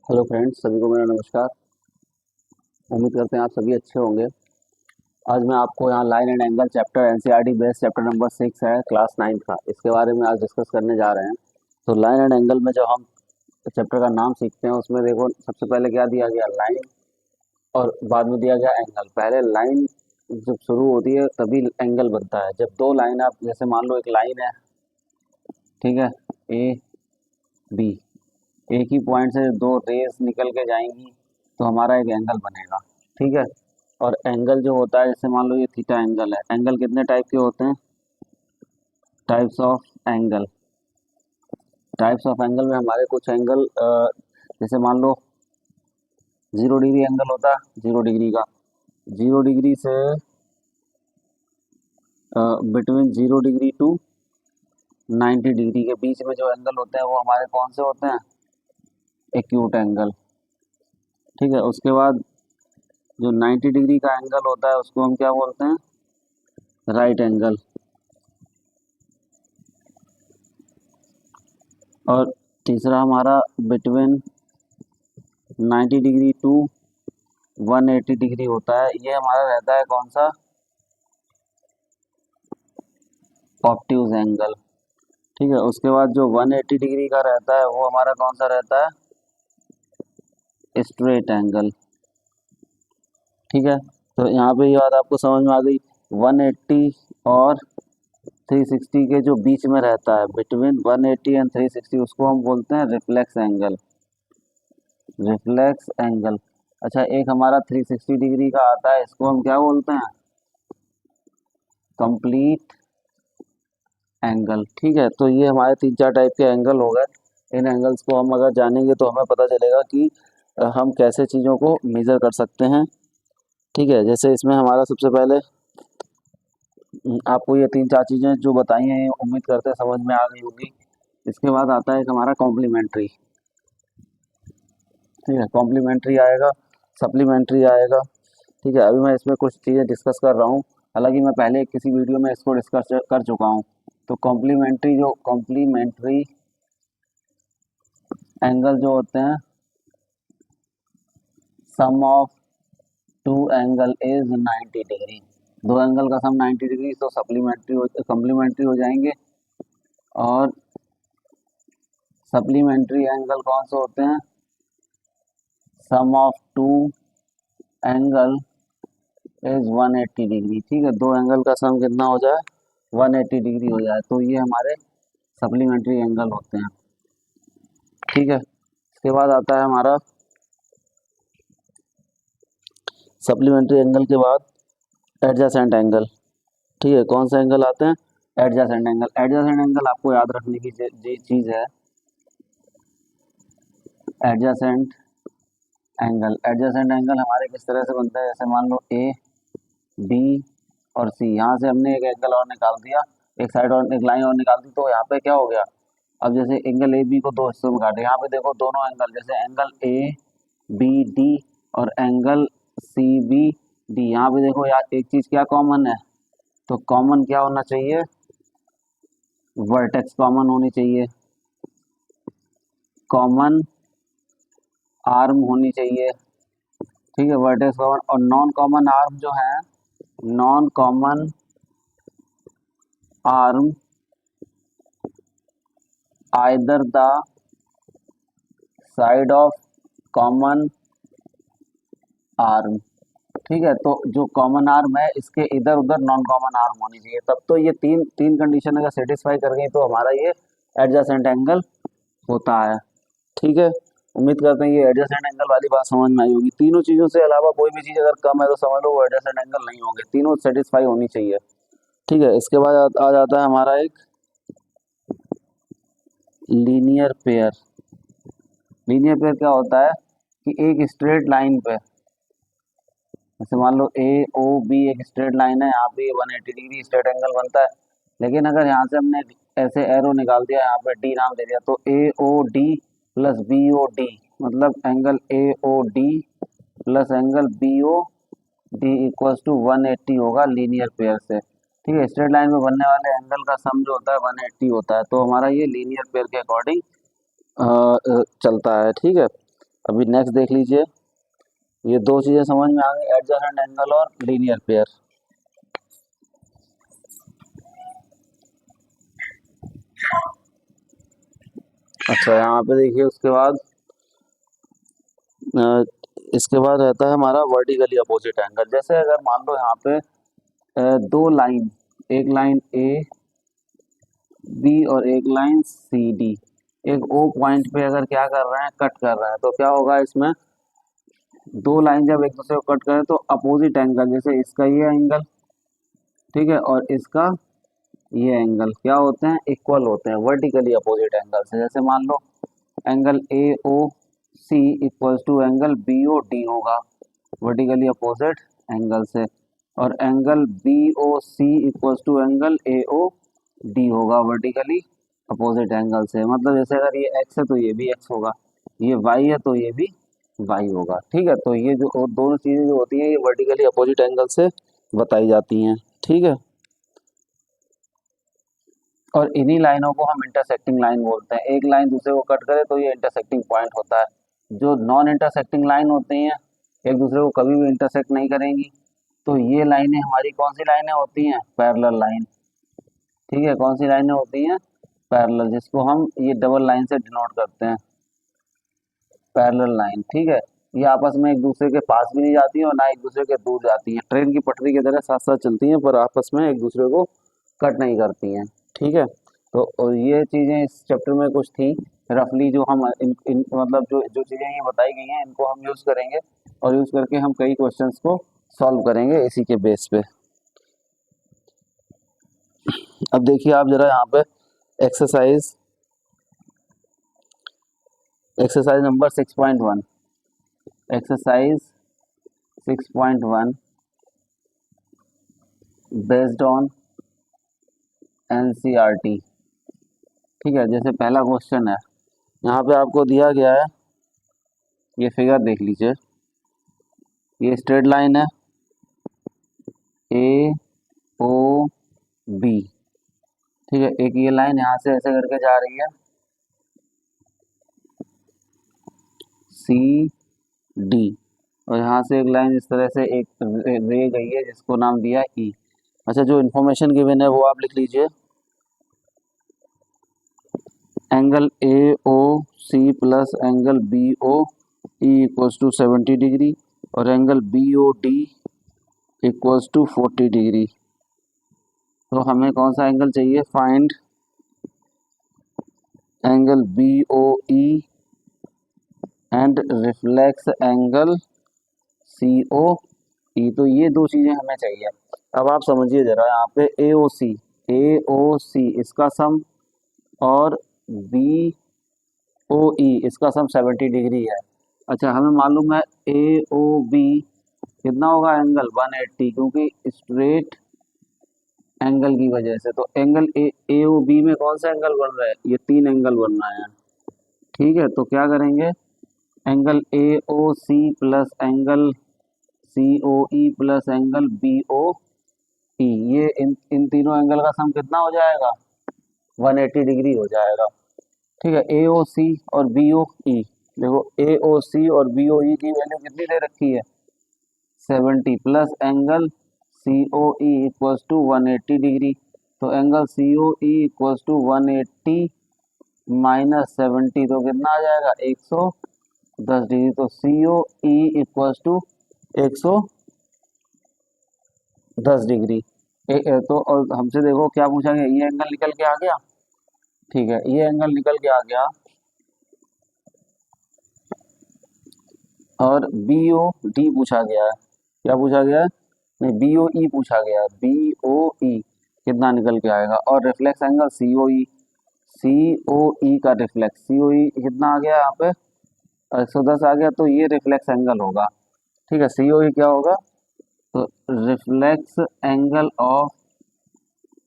Hello friends, सभी को मेरा नमस्कार। उम्मीद करते हैं आप सभी अच्छे होंगे। आज मैं आपको यहाँ line and angle chapter NCERT based chapter number 6 है क्लास 9 का, इसके बारे में आज डिस्कस करने जा रहे हैं। तो लाइन एंड एंगल में जब हम चैप्टर का नाम सीखते हैं उसमें देखो सबसे पहले क्या दिया गया, लाइन, और बाद में दिया गया एंगल। पहले लाइन जब शुरू होती है तभी एंगल बनता है। जब दो लाइन, आप जैसे मान लो एक लाइन है, ठीक है, ए बी, एक ही पॉइंट से दो रेस निकल के जाएंगी तो हमारा एक एंगल बनेगा, ठीक है। और एंगल जो होता है, जैसे मान लो ये थीटा एंगल है। एंगल कितने टाइप के होते हैं? Types of angle. Types of angle में हमारे कुछ एंगल, जैसे मान लो 0 डिग्री एंगल होता है, 0 डिग्री का, 0 डिग्री से बिटवीन 0 डिग्री टू 90 डिग्री के बीच में जो एंगल होते हैं वो हमारे कौन से होते हैं? एक्यूट एंगल, ठीक है। उसके बाद जो 90 डिग्री का एंगल होता है उसको हम क्या बोलते हैं? Right angle. और तीसरा हमारा बिटवीन 90 डिग्री टू 180 डिग्री होता है, ये हमारा रहता है कौन सा? ऑब्ट्यूज एंगल, ठीक है। उसके बाद जो 180 डिग्री का रहता है वो हमारा कौन सा रहता है? स्ट्रेट एंगल, ठीक है। तो यहाँ पे ये बात आपको समझ में आ गई। 180 और 360 के जो बीच में रहता है, बिटवीन 180 एंड 360, उसको हम बोलते हैं रिफ्लेक्स एंगल। Reflex angle. अच्छा, एक हमारा 360 डिग्री का आता है, इसको हम क्या बोलते हैं? कंप्लीट एंगल, ठीक है। तो ये हमारे 3-4 टाइप के एंगल हो गए। इन एंगल्स को हम अगर जानेंगे तो हमें पता चलेगा कि हम कैसे चीज़ों को मेजर कर सकते हैं, ठीक है। जैसे इसमें हमारा सबसे पहले आपको ये 3-4 चीज़ें जो बताई हैं, ये उम्मीद करते हैं समझ में आ गई होगी। इसके बाद आता है एक हमारा कॉम्प्लीमेंट्री, ठीक है। कॉम्प्लीमेंट्री आएगा, सप्लीमेंट्री आएगा, ठीक है। अभी मैं इसमें कुछ चीज़ें डिस्कस कर रहा हूँ, हालांकि मैं पहले किसी वीडियो में इसको डिस्कस कर चुका हूँ। तो कॉम्प्लीमेंट्री एंगल जो होते हैं, sum of two angle is 90 degree. दो एंगल का सम 90 डिग्री, तो कॉम्प्लीमेंट्री हो जाएंगे। और सप्लीमेंट्री एंगल कौन से होते हैं? Sum of two angle is 180 degree, ठीक है। दो एंगल का सम कितना हो जाए? 180 डिग्री हो जाए, तो ये हमारे सप्लीमेंट्री एंगल होते हैं, ठीक है। इसके बाद आता है हमारा सप्लीमेंट्री एंगल के बाद एडजेसेंट एंगल, ठीक है। कौन सा एंगल आते हैं? Adjacent angle. एडजेसेंट एंगल आपको याद रखने की चीज़ है, एडजेसेंट एंगल। एडजेसेंट एंगल हमारे किस तरह से बनता है? जैसे मान लो ए बी और सी, यहाँ से हमने एक एंगल और निकाल दिया, एक साइड और एक लाइन और निकाल दी, तो यहाँ पे क्या हो गया? अब जैसे एंगल ए बी को दो हिस्सों में काटे, यहाँ पे देखो दोनों एंगल, जैसे एंगल ए बी डी और एंगल सी बी डी, यहाँ पे देखो यार एक चीज क्या कॉमन है? तो कॉमन क्या होना चाहिए? वर्टेक्स कॉमन होनी चाहिए, कॉमन आर्म होनी चाहिए, ठीक है। वर्टेक्स कॉमन, और नॉन कॉमन आर्म जो है, non common arm either the side of common arm, ठीक है। तो जो कॉमन आर्म है इसके इधर उधर नॉन कॉमन आर्म होनी चाहिए, तब तो ये तीन तीन कंडीशन अगर सेटिस्फाई कर गई तो हमारा ये एडजेसेंट एंगल होता है, ठीक है। उम्मीद करते हैं ये एडजेसेंट एंगल वाली बात समझ में आई होगी। तीनों चीजों से अलावा कोई भी चीज अगर कम है तो समझ लो वो एडजेसेंट एंगल नहीं होंगे, तीनों सेटिस्फाई होनी चाहिए, ठीक है। इसके बाद आ जाता है हमारा एक लीनियर पेयर। लीनियर पेयर क्या होता है कि एक स्ट्रेट लाइन पे, जैसे मान लो ए ओ बी एक स्ट्रेट लाइन है, यहाँ पे 180 डिग्री स्ट्रेट एंगल बनता है। लेकिन अगर यहाँ से हमने ऐसे एरो निकाल दिया, यहाँ पे डी नाम दे दिया, तो A O D plus B O D, मतलब angle A O D plus angle B O D equals to 180 होगा लीनियर पेयर से, ठीक है। स्ट्रेट लाइन में बनने वाले एंगल का सम जो होता है 180 होता है, तो हमारा ये लीनियर पेयर के अकॉर्डिंग चलता है, ठीक है। अभी नेक्स्ट देख लीजिए, ये दो चीजें समझ में आ गई, एडजेसेंट एंगल और लीनियर पेयर। अच्छा यहाँ पे देखिए उसके बाद अ, इसके बाद रहता है हमारा वर्टिकली अपोजिट एंगल। जैसे अगर मान लो यहाँ पे दो लाइन, एक लाइन ए बी और एक लाइन सी डी, एक ओ पॉइंट पे अगर क्या कर रहे हैं, कट कर रहे हैं, तो क्या होगा इसमें, दो लाइन जब एक दूसरे को कट करें तो अपोजिट एंगल, जैसे इसका ये एंगल, ठीक है, और इसका ये एंगल क्या होते हैं, इक्वल होते हैं वर्टिकली अपोजिट एंगल से। जैसे मान लो angle A O C equals to angle B O D होगा वर्टिकली अपोजिट एंगल से, और angle B O C equals to angle A O D होगा वर्टिकली अपोजिट एंगल से। मतलब जैसे अगर ये एक्स है तो ये भी एक्स होगा, ये वाई है तो ये भी वाई होगा, ठीक है। तो ये जो दोनों चीजें जो होती हैं ये वर्टिकली अपोजिट एंगल से बताई जाती हैं, ठीक है। और इन्हीं लाइनों को हम इंटरसेक्टिंग लाइन बोलते हैं। एक लाइन दूसरे को कट करे तो ये इंटरसेक्टिंग पॉइंट होता है। जो नॉन इंटरसेक्टिंग लाइन होती हैं, एक दूसरे को कभी भी इंटरसेक्ट नहीं करेंगी, तो ये लाइनें हमारी कौन सी लाइनें होती हैं, पैरेलल लाइन, ठीक है। कौन सी लाइनें होती हैं, पैरेलल, जिसको हम ये डबल लाइन से डिनोट करते हैं, पैरेलल लाइन, ठीक है। ये आपस में एक दूसरे के पास भी नहीं जाती है और ना एक दूसरे के दूर जाती हैं, ट्रेन की पटरी की तरह साथ साथ चलती हैं, पर आपस में एक दूसरे को कट नहीं करती हैं, ठीक है। तो और ये चीज़ें इस चैप्टर में कुछ थी रफली, जो हम इन मतलब जो जो चीज़ें ये बताई गई हैं इनको हम यूज़ करेंगे, और यूज़ करके हम कई क्वेश्चंस को सॉल्व करेंगे इसी के बेस पे। अब देखिए आप जरा यहाँ पे exercise exercise number 6.1, exercise 6.1 based on NCERT, ठीक है। जैसे पहला क्वेश्चन है, यहाँ पे आपको दिया गया है, ये फिगर देख लीजिए, ये स्ट्रेट लाइन है ए ओ बी, ठीक है। एक ये लाइन यहाँ से ऐसे करके जा रही है सी डी, और यहाँ से एक लाइन इस तरह से एक रे गई है जिसको नाम दिया ई। अच्छा जो इन्फॉर्मेशन गिवन है वो आप लिख लीजिए, angle A O C plus angle B O E equals to 70 degree, और angle B O D equals to 40 degree. तो हमें कौन सा एंगल चाहिए, find angle B O E and reflex angle C O E. तो ये दो चीजें हमें चाहिए। अब आप समझिए जरा, यहाँ पे ए ओ सी इसका सम और बी ओ ई इसका सम 70 डिग्री है। अच्छा हमें मालूम है ए ओ बी कितना होगा एंगल 180, क्योंकि स्ट्रेट एंगल की वजह से। तो एंगल ए ओ बी में कौन सा एंगल बन रहा है, ये तीन एंगल बन रहा है, ठीक है। तो क्या करेंगे, angle A O C plus angle C O E plus angle B O E, ये इन तीनों एंगल का सम कितना हो जाएगा, 180 डिग्री हो जाएगा, ठीक है। ए ओ सी और बी ओ ई, देखो ए ओ सी और बी ओ ई की वैल्यू कितनी दे रखी है, 70 plus angle C O E equals to 180 degree. तो angle C O E equals to 180 minus 70, तो कितना आ जाएगा 110 डिग्री। तो C O E equals to 110 degree. तो और हमसे देखो क्या पूछा गया, ये एंगल निकल के आ गया, ठीक है, ये एंगल निकल के आ गया, और बी ओ डी पूछा गया है, क्या पूछा गया है, नहीं बी ओ ई पूछा गया है, बी ओ ई कितना निकल के आएगा, और रिफ्लेक्स एंगल सी ओ ई का रिफ्लेक्स सी ओ ई कितना आ गया यहाँ पे 110 आ गया, तो ये रिफ्लेक्स एंगल होगा, ठीक है। सी ओ ई क्या होगा, तो reflex angle of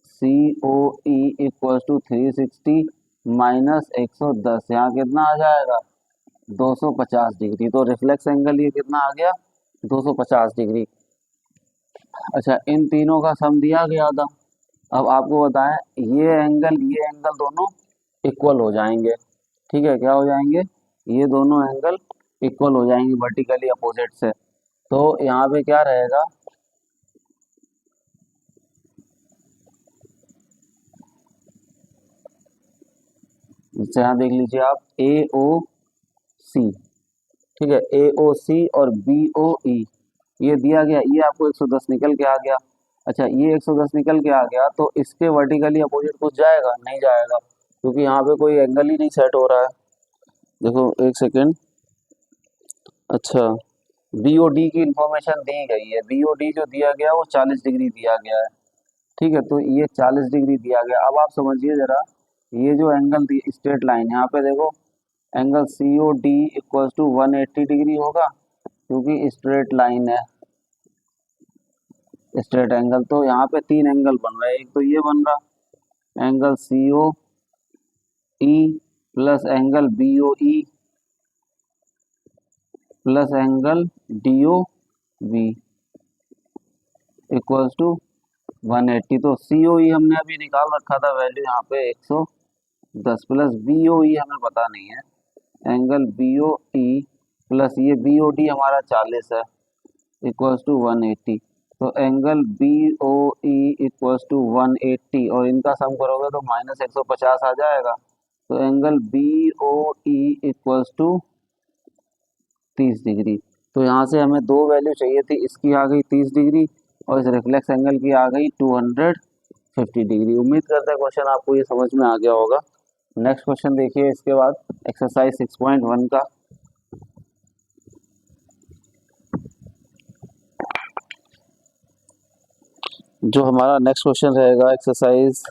C O E equals to 360 minus 110, यहाँ कितना आ जाएगा 250 डिग्री। तो रिफ्लेक्स एंगल ये कितना आ गया 250 डिग्री। अच्छा इन तीनों का सम दिया गया था। अब आपको बताएं ये एंगल दोनों इक्वल हो जाएंगे, ठीक है, क्या हो जाएंगे, ये दोनों एंगल इक्वल हो जाएंगी वर्टिकली अपोजिट से। तो यहाँ पे क्या रहेगा, जैसे यहाँ देख लीजिए आप ए ओ सी, ठीक है, ए ओ सी और बी ओ ई ये दिया गया, ये आपको 110 निकल के आ गया। अच्छा, ये 110 निकल के आ गया तो इसके वर्टिकली अपोजिट कुछ जाएगा? नहीं जाएगा, क्योंकि यहाँ पे कोई एंगल ही नहीं सेट हो रहा है। देखो एक सेकेंड। अच्छा, बीओडी की इंफॉर्मेशन दी गई है, बीओडी जो दिया गया वो 40 डिग्री दिया गया है, ठीक है, तो ये 40 डिग्री दिया गया। अब आप समझिए जरा, ये जो एंगल दी स्ट्रेट लाइन यहाँ पे देखो, angle C O D equal to 180 degree होगा, क्योंकि स्ट्रेट लाइन है, स्ट्रेट एंगल। तो यहाँ पे तीन एंगल बन रहा है, एक तो ये बन रहा angle C O E plus angle B O E plus angle D O B equals to 180। तो सी ओ ई हमने अभी निकाल रखा था वैल्यू यहाँ पे 110 प्लस बी ओ ई हमें पता नहीं है, angle B O E plus ये बी ओ डी हमारा 40 है इक्वल्स टू 180। तो angle B O E equals to 180 और इनका सम करोगे तो माइनस 150 आ जाएगा। तो angle B O E equals to 30 degree. तो यहाँ से हमें दो वैल्यू चाहिए थी, इसकी आ गई 30 डिग्री और इस रिफ्लेक्स एंगल की आ गई 250 डिग्री। उम्मीद करते हैं क्वेश्चन आपको ये समझ में आ गया होगा। नेक्स्ट क्वेश्चन देखिए इसके बाद एक्सरसाइज 6.1 का। जो हमारा नेक्स्ट क्वेश्चन रहेगा एक्सरसाइज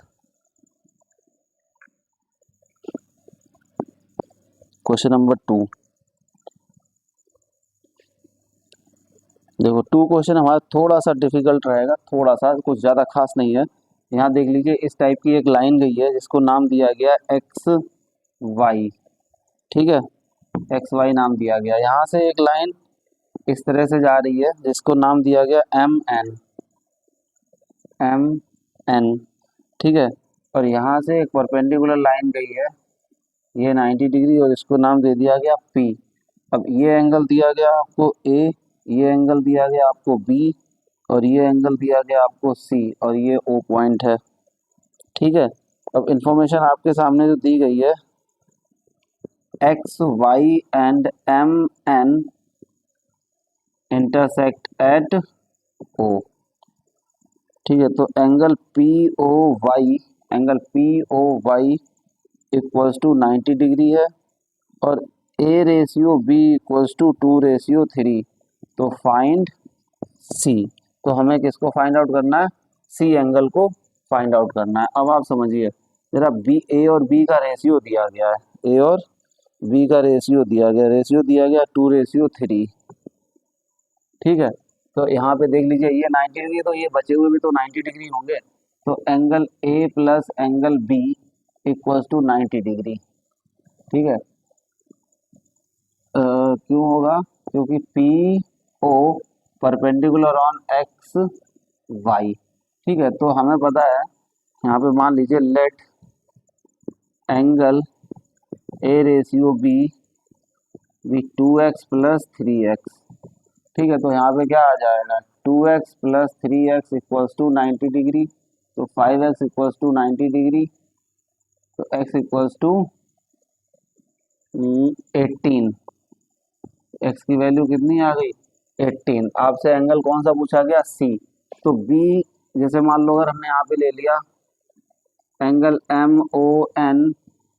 क्वेश्चन नंबर 2। देखो 2 क्वेश्चन हमारा थोड़ा सा डिफिकल्ट रहेगा, थोड़ा सा, कुछ ज़्यादा खास नहीं है। यहाँ देख लीजिए इस टाइप की एक लाइन गई है जिसको नाम दिया गया एक्स वाई, ठीक है, एक्स वाई नाम दिया गया। यहाँ से एक लाइन इस तरह से जा रही है जिसको नाम दिया गया एम एन, एम एन, ठीक है, और यहाँ से एक परपेंडिकुलर लाइन गई है ये 90 डिग्री और इसको नाम दे दिया गया पी। अब ये एंगल दिया गया आपको ए, ये एंगल दिया गया आपको बी और ये एंगल दिया गया आपको सी और ये ओ पॉइंट है, ठीक है। अब इंफॉर्मेशन आपके सामने जो दी गई है, X Y and M N intersect at O, ठीक है, तो angle P O Y, angle P O Y equals to 90 degree है और A ratio B equals to 2:3। तो फाइंड सी। तो हमें किसको फाइंड आउट करना है? सी एंगल को फाइंड आउट करना है। अब आप समझिए जरा, बी ए और बी का रेशियो दिया गया है, ए और बी का रेशियो दिया गया, रेशियो दिया गया 2:3, ठीक है। तो यहाँ पे देख लीजिए ये 90 डिग्री, तो ये बचे हुए भी तो 90 डिग्री होंगे। तो angle A plus angle B equals to 90 degree, ठीक है। क्यों होगा? क्योंकि P O perpendicular on X Y, ठीक है। तो हमें पता है, यहाँ पे मान लीजिए let angle A ratio B 2x plus 3x, ठीक है। तो यहाँ पे क्या आ जाएगा, 2x plus 3x equals to 90 degree, तो 5x इक्वल्स टू 90 डिग्री, तो x इक्वल्स टू 18, x की वैल्यू कितनी आ गई 18। आपसे एंगल कौन सा पूछा गया? सी। तो B, जैसे मान लो अगर हमने यहाँ पे ले लिया angle M O N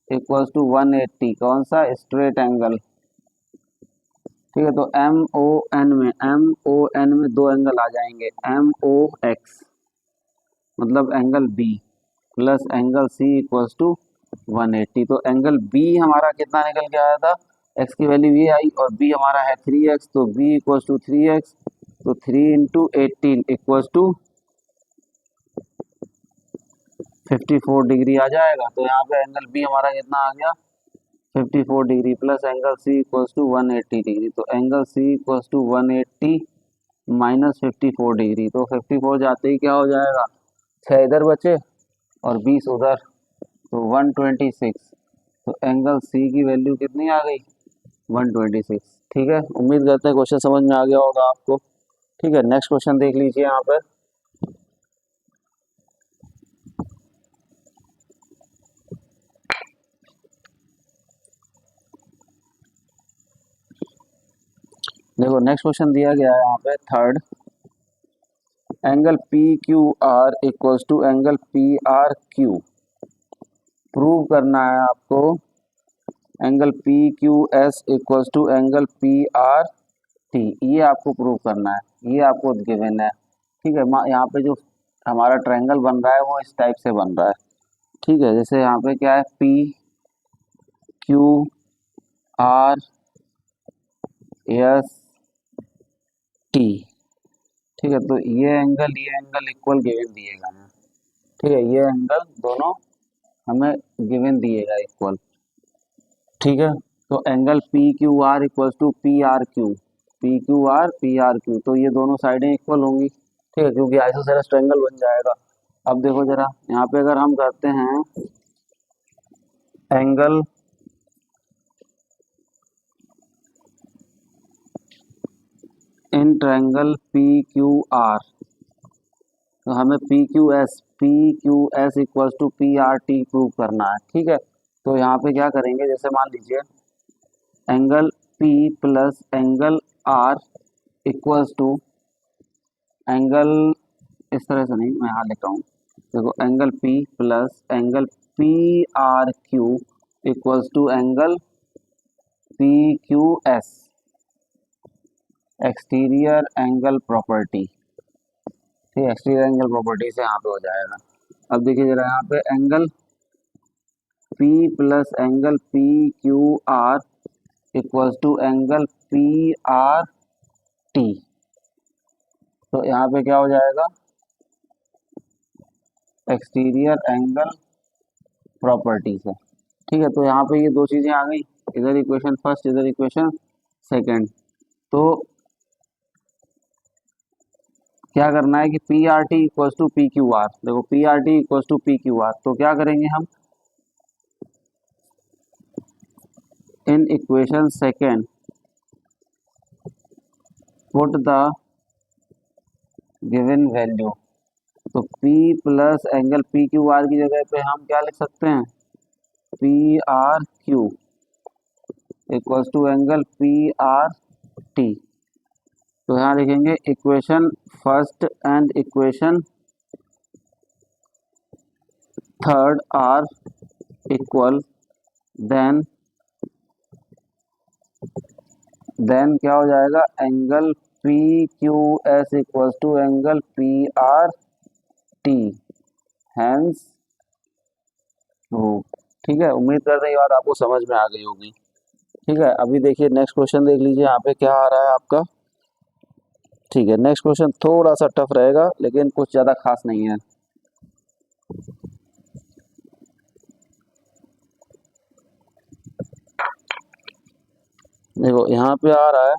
equals to 180, कौन सा? स्ट्रेट एंगल, ठीक है। तो एम ओ एन में दो एंगल आ जाएंगे, एम ओ एक्स मतलब angle B plus angle C equals to 180। तो एंगल बी हमारा कितना निकल के आया था? एक्स की वैल्यू ये आई और बी हमारा है 3x, तो बी इक्वल्स टू 3x, तो 3 इंटू 18 इक्वल्स टू 54 डिग्री आ जाएगा। तो यहाँ पे एंगल बी हमारा कितना आ गया? 54 degree plus angle C equals to 180 degree. तो angle C equals to 180 minus 54 degree, तो 54 जाते ही क्या हो जाएगा, 6 इधर बचे और 20 उधर, तो 126। तो एंगल सी की वैल्यू कितनी आ गई? 126। ठीक है, उम्मीद करते हैं क्वेश्चन समझ में आ गया होगा आपको। ठीक है, नेक्स्ट क्वेश्चन देख लीजिए यहाँ पर। देखो नेक्स्ट क्वेश्चन दिया गया है यहाँ पे third, angle P Q R equals to angle P R Q. Prove करना है आपको angle P Q S equals to angle P R T. ये आपको प्रूव करना है, ये आपको गिवन है। ठीक है, यहाँ पे जो हमारा ट्रायंगल बन रहा है वो इस टाइप से बन रहा है। ठीक है, जैसे यहाँ पे क्या है, P Q R S T. ठीक है, तो ये एंगल इक्वल गिवन दिएगा हमें। ठीक है, ये एंगल दोनों हमें गिवन दिएगा इक्वल। ठीक है, तो angle P Q R equals to P R Q, P Q R P R Q, तो ये दोनों साइडें इक्वल होंगी। ठीक है, क्योंकि आइसोसेलेस ट्रायंगल बन जाएगा। अब देखो जरा यहाँ पे अगर हम करते हैं angle in triangle P Q R, तो हमें P Q S equals to P R T prove करना है। ठीक है, तो यहाँ पे क्या करेंगे, जैसे मान लीजिए angle P plus angle R equals to angle, इस तरह से नहीं, मैं यहाँ लिख रहा हूँ। देखो angle P plus angle P R Q equals to angle P Q S, exterior angle property. ठीक है, एक्सटीरियर एंगल प्रॉपर्टी से यहाँ पे हो जाएगा। अब देखिए जरा यहाँ पे angle P plus angle P Q R equals to angle P R T. तो यहाँ पे क्या हो जाएगा, एक्सटीरियर एंगल प्रॉपर्टी से। ठीक है, तो यहाँ पे ये दो चीजें आ गई, इधर इक्वेशन फर्स्ट, इधर इक्वेशन सेकंड। तो क्या करना है कि P R T equals to P Q R. देखो P R T equals to P Q R, तो क्या करेंगे हम, in equation second put the given value. तो P plus angle P Q R की जगह पे हम क्या लिख सकते हैं, P R Q equals to angle P R T. तो यहाँ लिखेंगे equation first and equation third are equal, then क्या हो जाएगा, angle P Q S equals to angle P R T, hence prove. ठीक है, उम्मीद करते हैं ये बात आपको समझ में आ गई होगी। ठीक है, अभी देखिए नेक्स्ट क्वेश्चन देख लीजिए यहाँ पे क्या आ रहा है आपका। ठीक है, नेक्स्ट क्वेश्चन थोड़ा सा टफ रहेगा लेकिन कुछ ज़्यादा खास नहीं है। देखो यहाँ पे आ रहा है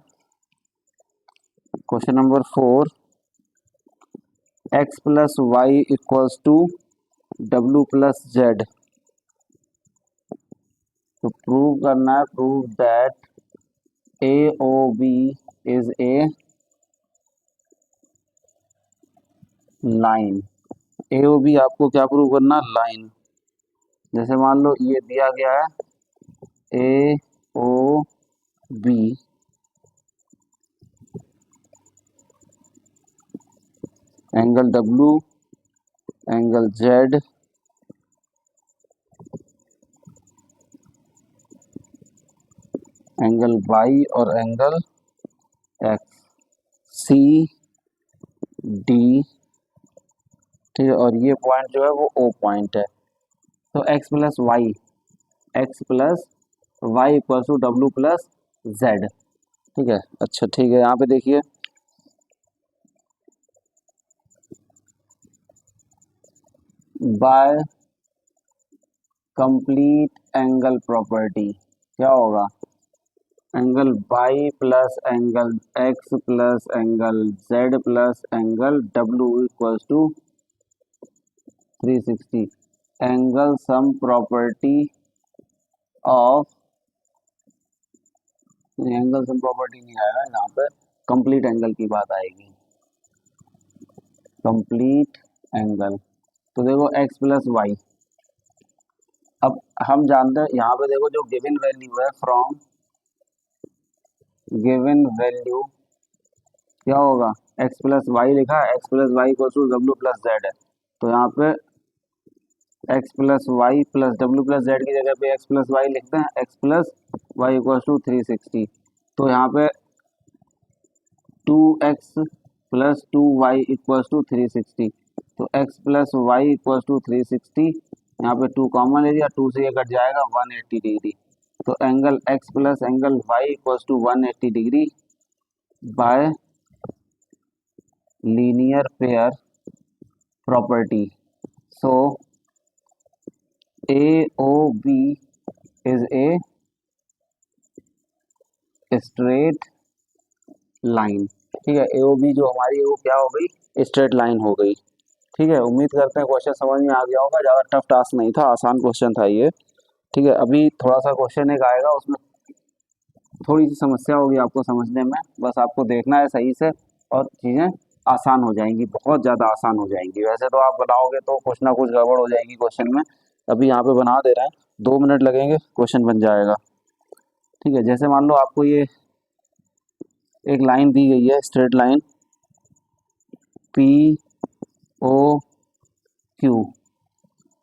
question number 4, X plus Y equals to W plus Z. तो प्रूव करना है, prove that A O B is a line. A O B आपको क्या प्रूव करना, लाइन। जैसे मान लो ये दिया गया है A O B angle W, angle Z, angle Y और एंगल एक्स, सी डी। ठीक है, और ये पॉइंट जो है वो ओ पॉइंट है। तो X plus Y equal to W plus Z. ठीक है, अच्छा ठीक है, यहाँ पे देखिए बाय कंप्लीट एंगल प्रॉपर्टी क्या होगा, angle Y plus angle X plus angle Z plus angle W equals to 360, angle sum property of angle sum property नहीं आएगा यहाँ पे, कंप्लीट एंगल की बात आएगी। कंप्लीट एंगल, तो देखो x प्लस वाई। अब हम जानते हैं यहाँ पे देखो जो गिवन वैल्यू है, फ्रॉम गिवन वैल्यू क्या होगा, x प्लस वाई लिखा है, x plus Y equal to W plus Z है। तो यहाँ पे x plus Y plus W plus Z की जगह पे x प्लस वाई लिखते हैं, x plus Y equal to 360। तो यहाँ पे 2x plus 2y equal to 360। तो x plus Y equal to 360, यहाँ पे 2 कॉमन ले लिया, 2 से ये कट जाएगा 180 डिग्री। तो angle x plus angle y equal to 180 degree by linear pair property. So AOB is a straight line। ठीक है, AOB जो हमारी है वो क्या हो गई, स्ट्रेट लाइन हो गई। ठीक है, उम्मीद करते हैं क्वेश्चन समझ में आ गया होगा, ज़्यादा टफ टास्क नहीं था, आसान क्वेश्चन था ये। ठीक है, अभी थोड़ा सा क्वेश्चन एक आएगा, उसमें थोड़ी सी समस्या होगी आपको समझने में, बस आपको देखना है सही से और चीज़ें आसान हो जाएंगी, बहुत ज़्यादा आसान हो जाएंगी। वैसे तो आप बनाओगे तो कुछ ना कुछ गड़बड़ हो जाएगी क्वेश्चन में। अभी यहाँ पे बना दे रहे हैं, 2 मिनट लगेंगे, क्वेश्चन बन जाएगा। ठीक है, जैसे मान लो आपको ये एक लाइन दी गई है, स्ट्रेट लाइन POQ,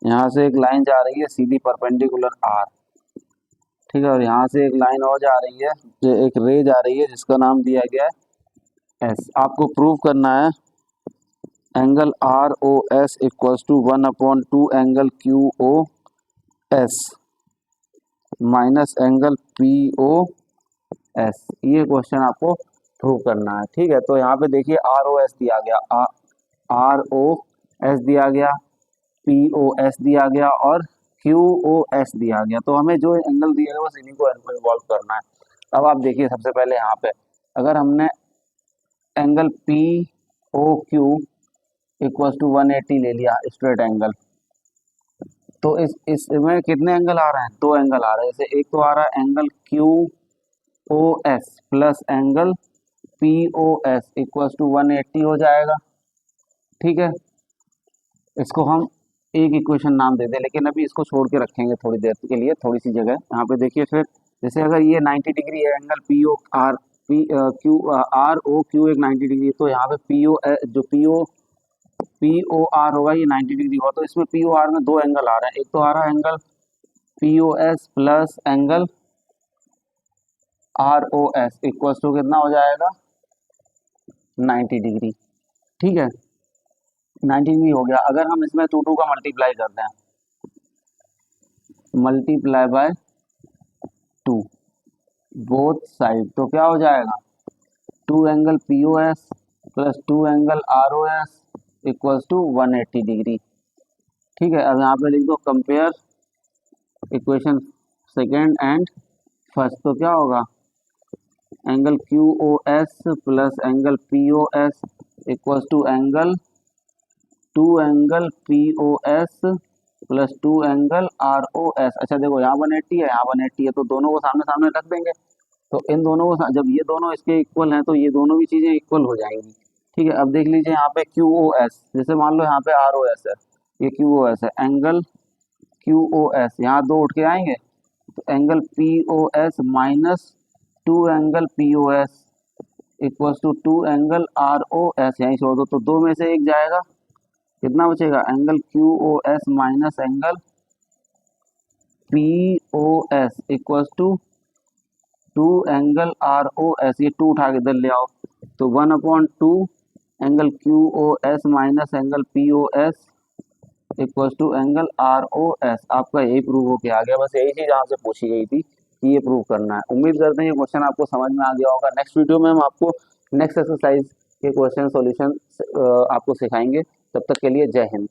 यहाँ से एक लाइन जा रही है सीधी परपेंडिकुलर R। ठीक है, और यहाँ से एक लाइन और जा रही है, जो एक रे जा रही है जिसका नाम दिया गया है S। आपको प्रूव करना है angle ROS equals to 1/2 angle QOS minus angle POS। ये क्वेश्चन आपको प्रूव करना है। ठीक है, तो यहाँ पे देखिए ROS दिया गया, ROS दिया गया, POS दिया गया और QOS दिया गया। तो हमें जो एंगल दिया गया बस इन्हीं को इन्वॉल्व करना है। अब आप देखिए सबसे पहले यहाँ पे अगर हमने एंगल POQ इक्वल्स टू 180 ले लिया स्ट्रेट एंगल, तो इसमें कितने एंगल आ रहे हैं, 2 एंगल आ रहे हैं। जैसे एक तो आ रहा है angle QOS plus angle POS equals to 180 हो जाएगा। ठीक है, इसको हम एक इक्वेशन नाम दे दें, लेकिन अभी इसको छोड़ के रखेंगे थोड़ी देर के लिए, थोड़ी सी जगह। यहाँ पे देखिए फिर जैसे अगर ये 90 डिग्री है एंगल ROQ एक 90 डिग्री, तो यहाँ पे POR होगा, ये 90 डिग्री होगा। तो इसमें POR में 2 एंगल आ रहे हैं, एक तो आ रहा है angle POS plus angle ROS equal to कितना हो जाएगा, 90 डिग्री। ठीक है, 90 डिग्री हो गया। अगर हम इसमें 2 का मल्टीप्लाई करते हैं, मल्टीप्लाई बाय 2 बोथ साइड, तो क्या हो जाएगा, 2 angle POS plus 2 angle ROS equals to 180 degree. ठीक है, अब यहाँ पे लिख दो compare equation second and first, तो क्या होगा, angle QOS plus angle POS equals to angle 2 angle POS plus 2 angle ROS। अच्छा देखो यहाँ 180 है, यहाँ 180 है, तो दोनों को सामने सामने रख देंगे। तो इन दोनों को जब ये दोनों इसके इक्वल हैं तो ये दोनों भी चीज़ें इक्वल हो जाएंगी। ठीक है, अब देख लीजिए यहाँ पे QOS, जैसे मान लो यहाँ पे ROS है, ये QOS है, एंगल QOS यहाँ 2 उठ के आएंगे, तो angle POS minus 2 angle POS equals to 2 angle ROS, यहीं छोड़ दो, तो 2 में से एक जाएगा, कितना बचेगा, angle QOS minus angle POS equals to 2 angle ROS, ये 2 उठा के इधर ले आओ, तो 1/2 angle QOS minus angle POS equals to angle ROS। आपका यही प्रूव होके आ गया, बस यही चीज़ यहाँ से पूछी गई थी कि ये प्रूव करना है। उम्मीद करते हैं ये क्वेश्चन आपको समझ में आ गया होगा। नेक्स्ट वीडियो में हम आपको नेक्स्ट एक्सरसाइज के क्वेश्चन सॉल्यूशन आपको सिखाएंगे। तब तक के लिए जय हिंद।